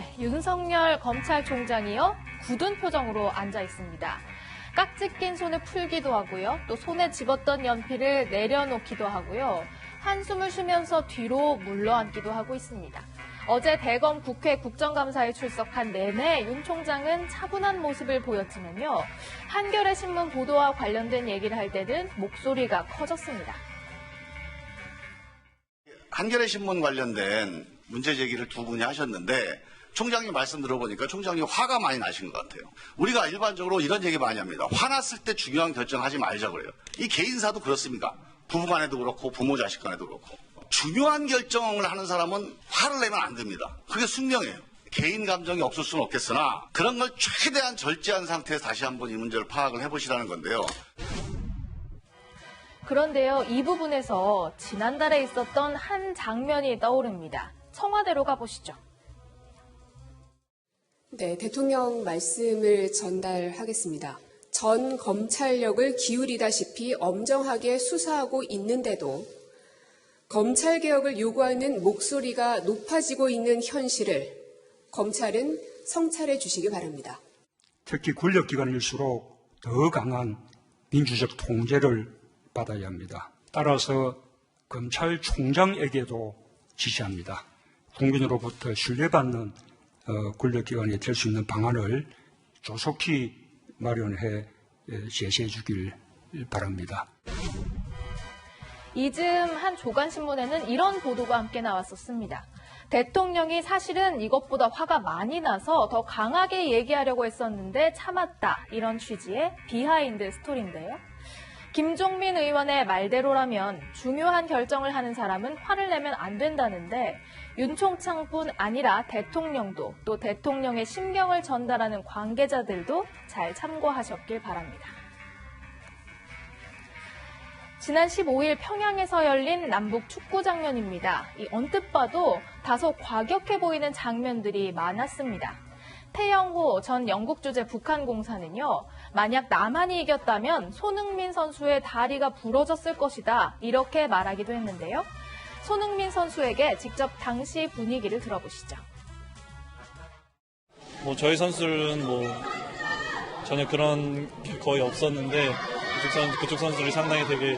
네, 윤석열 검찰총장이요, 굳은 표정으로 앉아 있습니다. 깍지 낀 손을 풀기도 하고요. 또 손에 집었던 연필을 내려놓기도 하고요. 한숨을 쉬면서 뒤로 물러앉기도 하고 있습니다. 어제 대검 국회 국정감사에 출석한 내내 윤 총장은 차분한 모습을 보였지만요. 한겨레 신문 보도와 관련된 얘기를 할 때는 목소리가 커졌습니다. 한겨레 신문 관련된 문제 제기를 두 분이 하셨는데 총장님 말씀 들어보니까 총장님 화가 많이 나신 것 같아요. 우리가 일반적으로 이런 얘기 많이 합니다. 화났을 때 중요한 결정하지 말자 그래요. 이 개인사도 그렇습니다. 부부 간에도 그렇고 부모 자식 간에도 그렇고. 중요한 결정을 하는 사람은 화를 내면 안 됩니다. 그게 숙명이에요. 개인 감정이 없을 수는 없겠으나 그런 걸 최대한 절제한 상태에서 다시 한번 이 문제를 파악을 해보시라는 건데요. 그런데요, 이 부분에서 지난달에 있었던 한 장면이 떠오릅니다. 청와대로 가보시죠. 네, 대통령 말씀을 전달하겠습니다. 전 검찰력을 기울이다시피 엄정하게 수사하고 있는데도 검찰개혁을 요구하는 목소리가 높아지고 있는 현실을 검찰은 성찰해 주시기 바랍니다. 특히 권력기관일수록 더 강한 민주적 통제를 받아야 합니다. 따라서 검찰총장에게도 지시합니다. 국민으로부터 신뢰받는 권력기관이 될 수 있는 방안을 조속히 마련해 제시해 주길 바랍니다. 이즘 한 조간신문에는 이런 보도가 함께 나왔었습니다. 대통령이 사실은 이것보다 화가 많이 나서 더 강하게 얘기하려고 했었는데 참았다. 이런 취지의 비하인드 스토리인데요. 김종민 의원의 말대로라면 중요한 결정을 하는 사람은 화를 내면 안 된다는데 윤 총장뿐 아니라 대통령도 또 대통령의 심경을 전달하는 관계자들도 잘 참고하셨길 바랍니다. 지난 15일 평양에서 열린 남북 축구 장면입니다. 언뜻 봐도 다소 과격해 보이는 장면들이 많았습니다. 태영호 전 영국 주재 북한 공사는요, 만약 남한이 이겼다면 손흥민 선수의 다리가 부러졌을 것이다, 이렇게 말하기도 했는데요. 손흥민 선수에게 직접 당시 분위기를 들어보시죠. 저희 선수는 전혀 그런 게 거의 없었는데 그쪽 선수들이 상당히 되게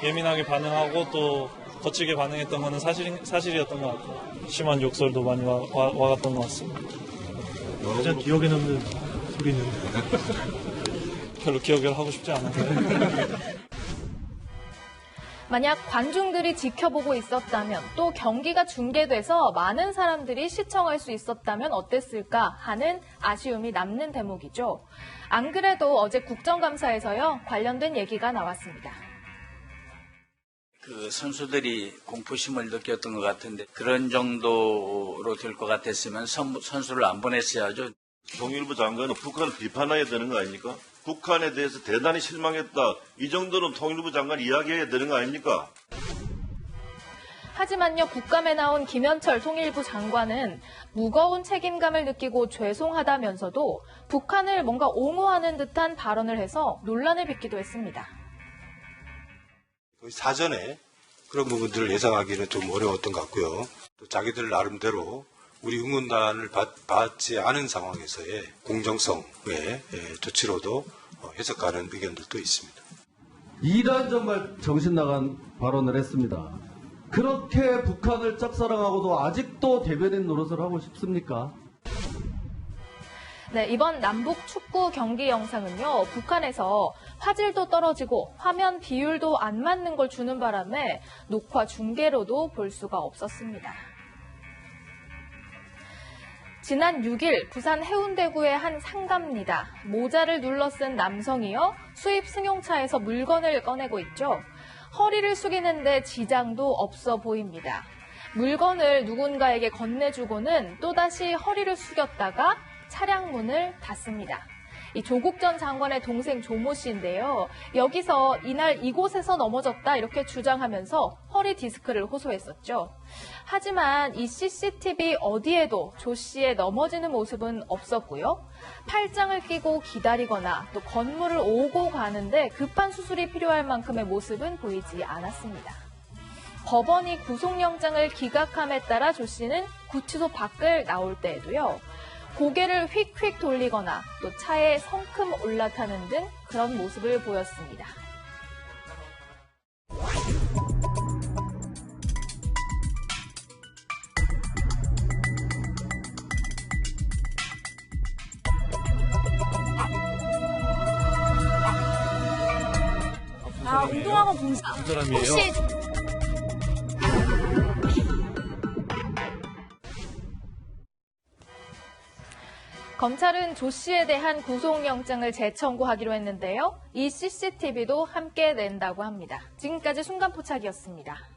예민하게 반응하고 또 거칠게 반응했던 거는 사실이었던 것 같아요. 심한 욕설도 많이 와갔던 것 같습니다. 가장 기억에 남는 소리는? 별로 기억을 하고 싶지 않아요. 만약 관중들이 지켜보고 있었다면 또 경기가 중계돼서 많은 사람들이 시청할 수 있었다면 어땠을까 하는 아쉬움이 남는 대목이죠. 안 그래도 어제 국정감사에서요, 관련된 얘기가 나왔습니다. 선수들이 공포심을 느꼈던 것 같은데 그런 정도로 될 것 같았으면 선수를 안 보냈어야죠. 통일부 장관은 북한을 비판해야 되는 거 아닙니까? 북한에 대해서 대단히 실망했다. 이 정도는 통일부 장관이 이야기해야 되는 거 아닙니까? 하지만요, 국감에 나온 김현철 통일부 장관은 무거운 책임감을 느끼고 죄송하다면서도 북한을 뭔가 옹호하는 듯한 발언을 해서 논란을 빚기도 했습니다. 사전에 그런 부분들을 예상하기는 좀 어려웠던 것 같고요. 또 자기들 나름대로 우리 응원단을 받지 않은 상황에서의 공정성의 조치로도 해석하는 의견들도 있습니다. 이런 정말 정신 나간 발언을 했습니다. 그렇게 북한을 짝사랑하고도 아직도 대변인 노릇을 하고 싶습니까? 네, 이번 남북 축구 경기 영상은요, 북한에서 화질도 떨어지고 화면 비율도 안 맞는 걸 주는 바람에 녹화 중계로도 볼 수가 없었습니다. 지난 6일 부산 해운대구의 한 상가입니다. 모자를 눌러쓴 남성이요, 수입 승용차에서 물건을 꺼내고 있죠. 허리를 숙이는데 지장도 없어 보입니다. 물건을 누군가에게 건네주고는 또다시 허리를 숙였다가 차량 문을 닫습니다. 이 조국 전 장관의 동생 조모 씨인데요. 여기서 이날 이곳에서 넘어졌다 이렇게 주장하면서 허리 디스크를 호소했었죠. 하지만 이 CCTV 어디에도 조 씨의 넘어지는 모습은 없었고요. 팔짱을 끼고 기다리거나 또 건물을 오고 가는데 급한 수술이 필요할 만큼의 모습은 보이지 않았습니다. 법원이 구속영장을 기각함에 따라 조 씨는 구치소 밖을 나올 때에도요. 고개를 휙휙 돌리거나 또 차에 성큼 올라타는 등 그런 모습을 보였습니다. 운동학원 봉사. 혹시 검찰은 조 씨에 대한 구속영장을 재청구하기로 했는데요. 이 CCTV도 함께 낸다고 합니다. 지금까지 순간포착이었습니다.